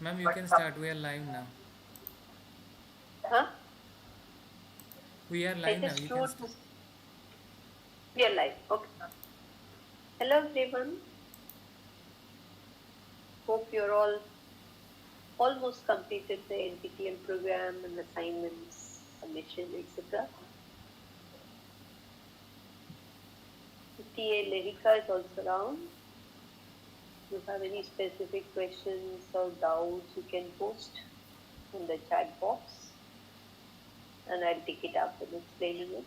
Ma'am, you can start. We are live now. Huh? We are I live now. just You can wrote start. real life. Okay. Hello everyone. Hope you're all almost completed the NPTEL program and assignments, submission, etc. TA Lerika is also around. If you have any specific questions or doubts, you can post in the chat box and I'll pick it up and explain it.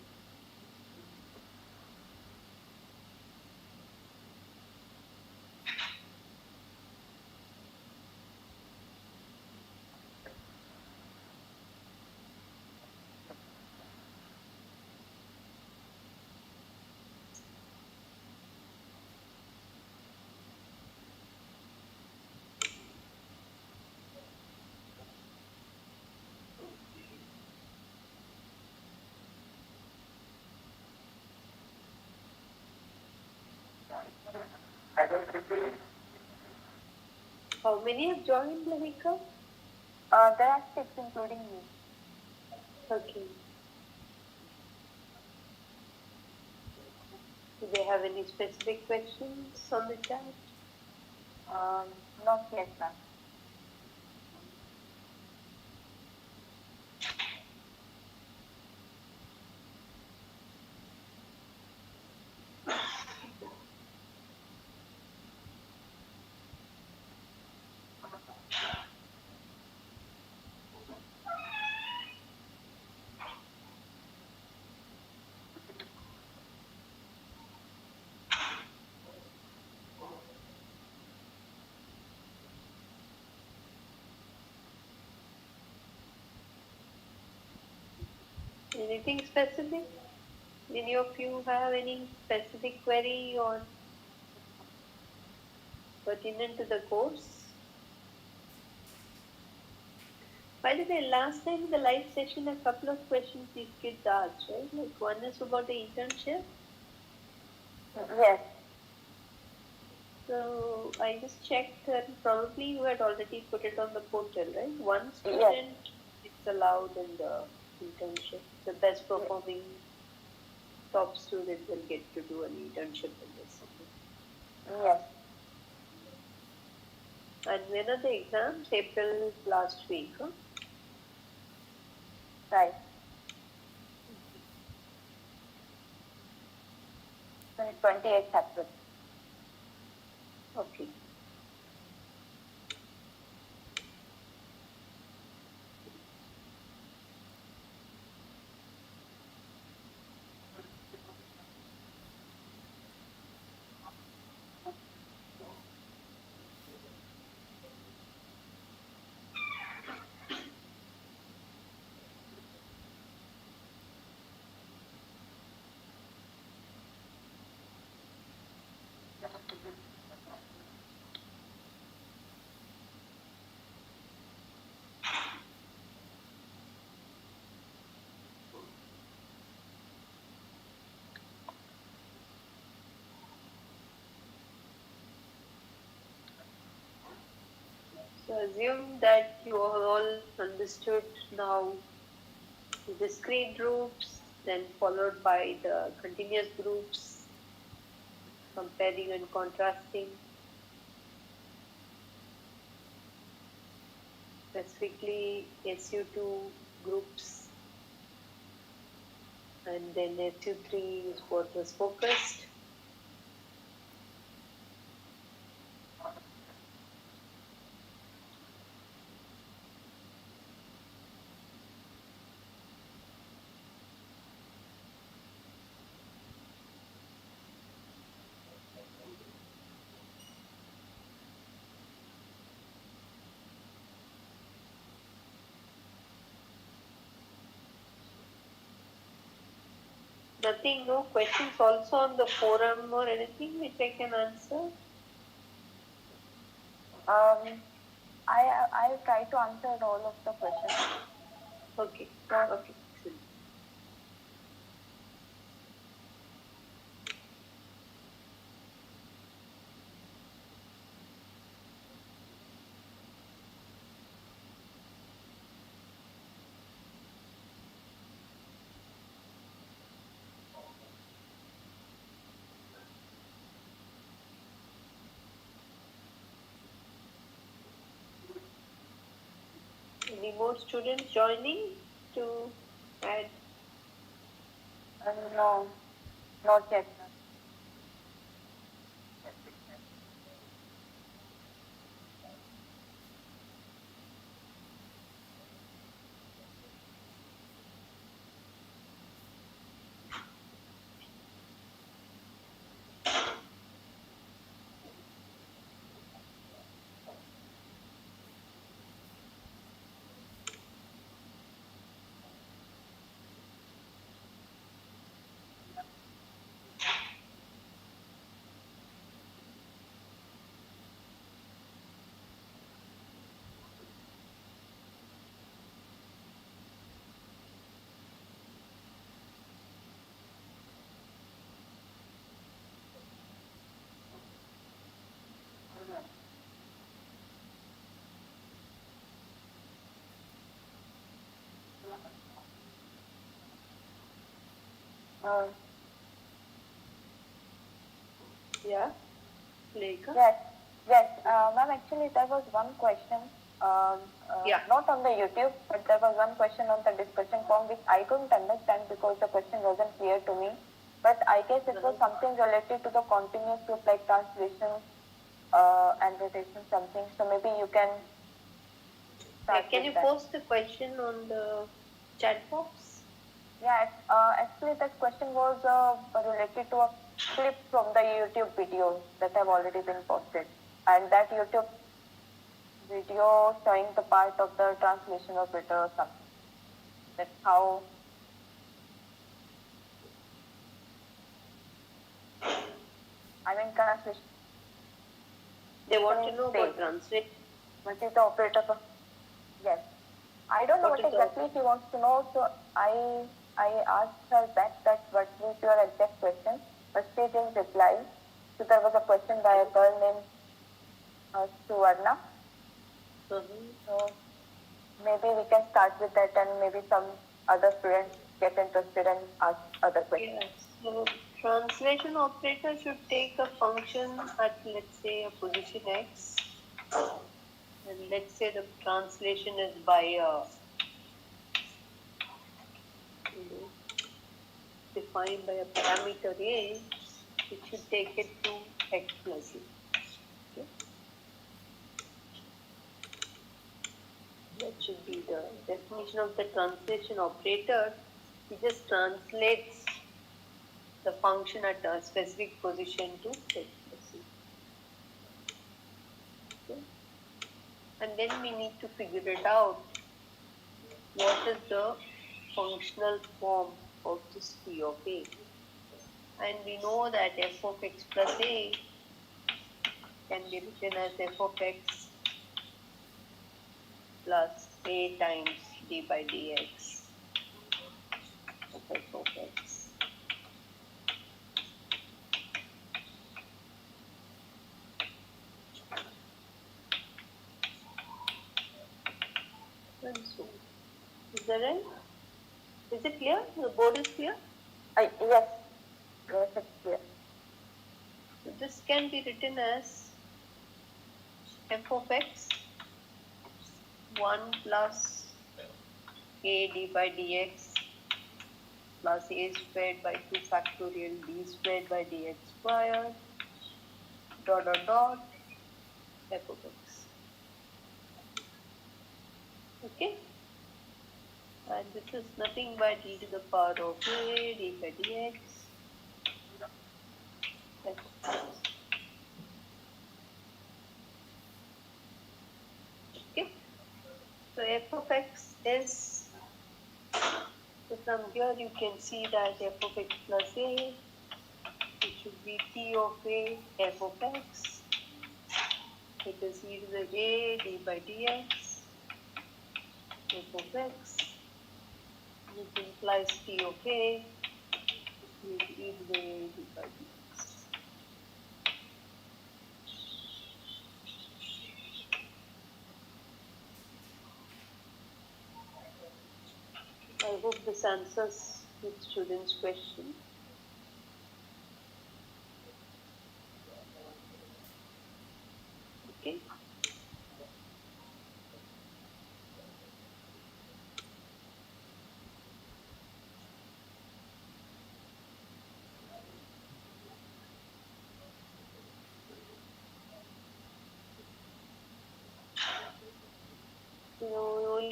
How many have joined, Lerika? There are six, including me. Okay. Do they have any specific questions on the chat? Not yet, ma'am. Anything specific? Any of you have any specific query or pertinent to the course? By the way, last time in the live session, a couple of questions these kids asked, right? Like one is about the internship. Yes. So I just checked and probably you had already put it on the portal, right? One student it's allowed in the internship. The best performing top student will get to do an internship in this. Yes. And when are the exams? April last week, huh? Right. 28th April. Okay. So assume that you have all understood now the discrete groups, then followed by the continuous groups, comparing and contrasting, specifically SU2 groups, and then SU3 is what was focused. Nothing, no questions also on the forum or anything which I can answer? I try to answer all of the questions. Okay. So, Okay. Excellent. Any more students joining to add? No, not yet. Uh, Yeah, Lekha? yes, yes. Ma'am, actually, there was one question, Yeah. not on the YouTube, but there was one question on the discussion form which I couldn't understand because the question wasn't clear to me. But I guess it was something related to the continuous group like translation and rotation something. So maybe you can start Can with you that. post the question on the chat box? Yeah, actually that question was related to a clip from the YouTube video that have already been posted. And that YouTube video showing the part of the translation operator or something. That's how, I mean, translation. They want to know Say, about translation. what is the operator for? Yes. I don't know What what is the exactly she wants to know, so I asked her back that what is your exact question, but she didn't reply. So there was a question by a girl named Suvarna. So maybe we can start with that and maybe some other students get interested and ask other questions. Yes. So translation operator should take a function at, let's say, a position x, and let's say the translation is by defined by a parameter a. It should take it to x plus a. Okay. That should be the definition of the translation operator. It just translates the function at a specific position to x plus a. Okay. And then we need to figure it out. What is the functional form of this P of A? And we know that f of x plus a can be written as f of x plus a times d by dx of f of x. And so, is that right? Is it clear? The board is clear? Yes, yes, it's clear. So this can be written as f of x 1 plus a d by dx plus a squared by 2 factorial d squared by dx squared dot dot dot f of x. Okay? And this is nothing but d to the power of a d by dx f of x. Okay? So f of x is, so from here you can see that f of x plus a, it should be t of a f of x. It is e to the a d by dx f of x, which implies t of a with e to the a d by dx. I hope this answers the student's question. Okay.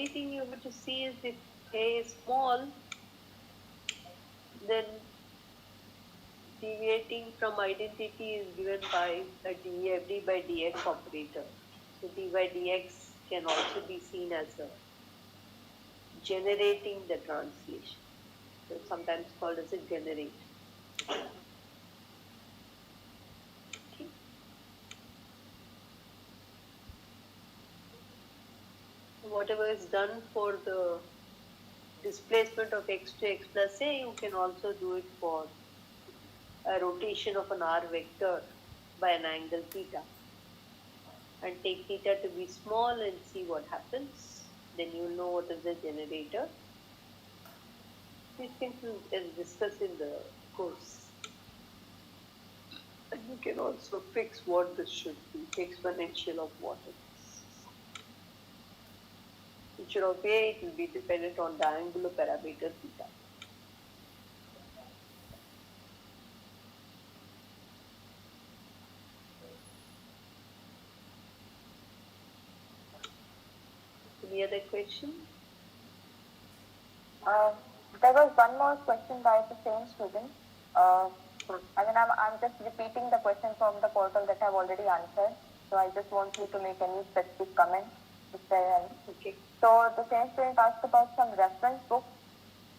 only thing you have to see is if A is small, then deviating from identity is given by a d by dx operator. So d by dx can also be seen as a generating the translation. So it's sometimes called as a generate. Okay. Whatever is done for the displacement of x to x plus a, you can also do it for a rotation of an r vector by an angle theta. And take theta to be small and see what happens. Then you'll know what is the generator. These things is discussed in the course. And you can also fix what this should be, exponential of what it is. Feature of A, it will be dependent on the angular parameter theta. Any other question? There was one more question by the same student. I'm just repeating the question from the portal that I've already answered. So I just want you to make any specific comment if there are any. Okay. So the same student asked about some reference books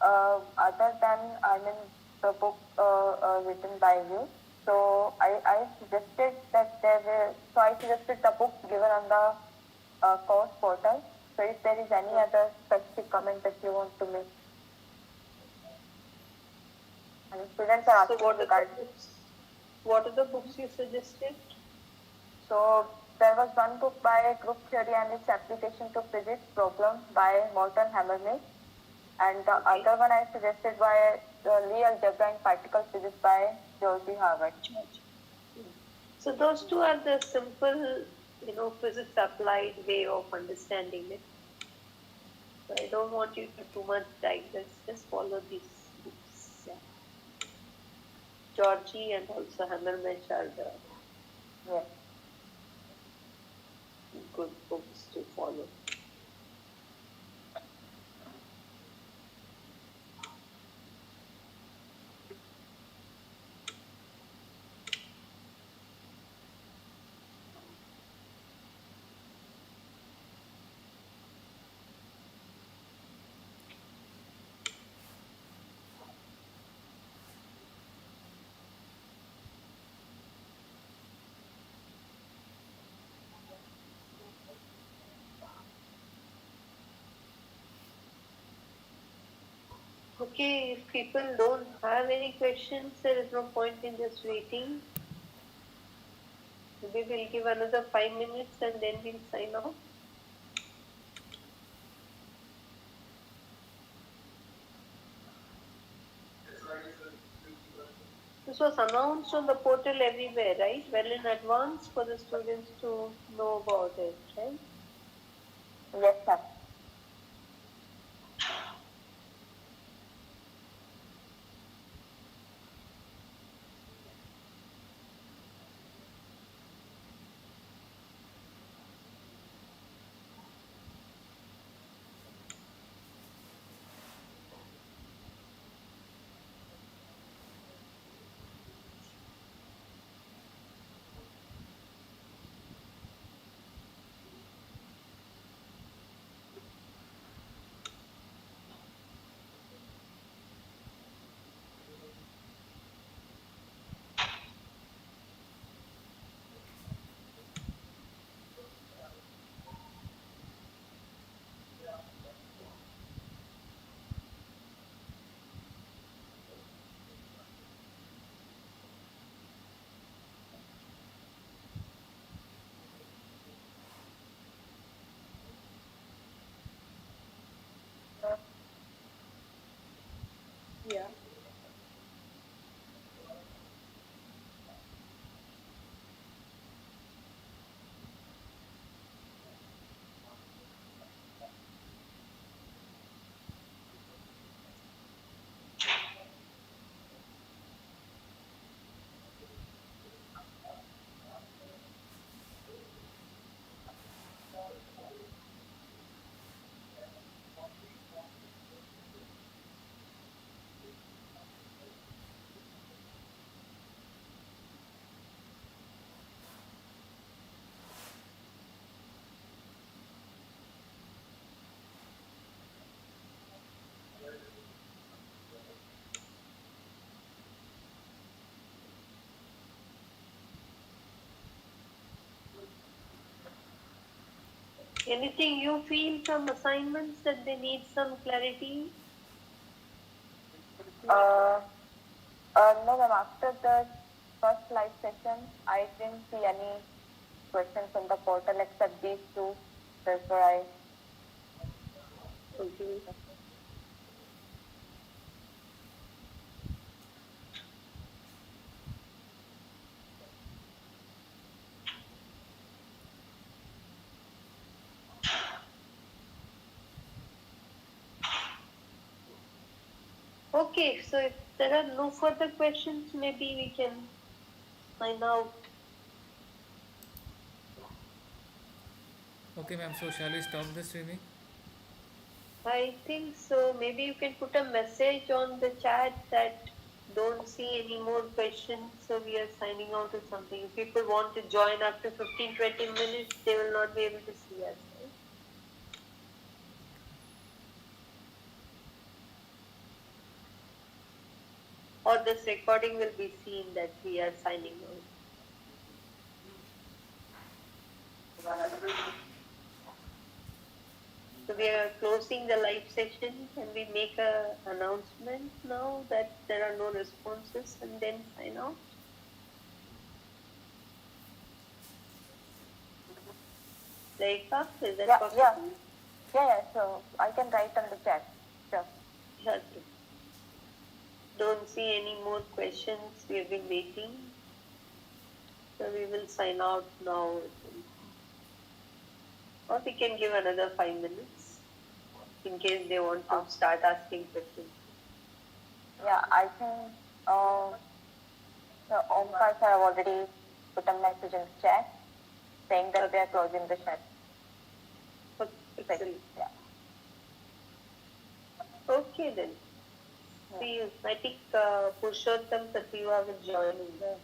other than the book written by you. So I suggested that I suggested the book given on the course portal. So if there is any other specific comment that you want to make. And students are asking what are the books you suggested? So there was one book by Group Theory and its Application to Physics Problem by Morton Hammerman. And the other one I suggested by Lee Algebra in Particle Physics by Georgie Harvard. So those two are the simple, physics applied way of understanding it. So I don't want you to too much digress. Just follow these books. Yeah. Georgie and also Hammermesh are the good books to follow. Okay, if people don't have any questions, there is no point in just waiting. Maybe we'll give another 5 minutes and then we'll sign off. This was announced on the portal everywhere, right? Well in advance for the students to know about it, right? Yes, sir. Anything you feel from assignments that they need some clarity? Uh, no, ma'am. After the first live session, I didn't see any questions on the portal except these two. That's why Okay. Okay, so if there are no further questions, maybe we can sign out. Okay, ma'am. So shall we stop the streaming? I think so. Maybe you can put a message on the chat that don't see any more questions, so we are signing out or something. If people want to join after 15-20 minutes, they will not be able to see us. Right? Or this recording will be seen that we are signing out. So we are closing the live session. Can we make a announcement now that there are no responses and then sign out? Laika, is that yeah, possible? yeah. So I can write on the chat. Sure. Okay. Don't see any more questions. We have been waiting. So we will sign out now. Or we can give another 5 minutes in case they want to start asking questions. Yeah, I think the Omkar sir have already put a message in the chat saying that they are closing the chat. Excellent. Yeah. Okay then. See you. I think Purushottam Sativa will join in the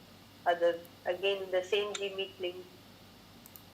other, again, the same G Meet link.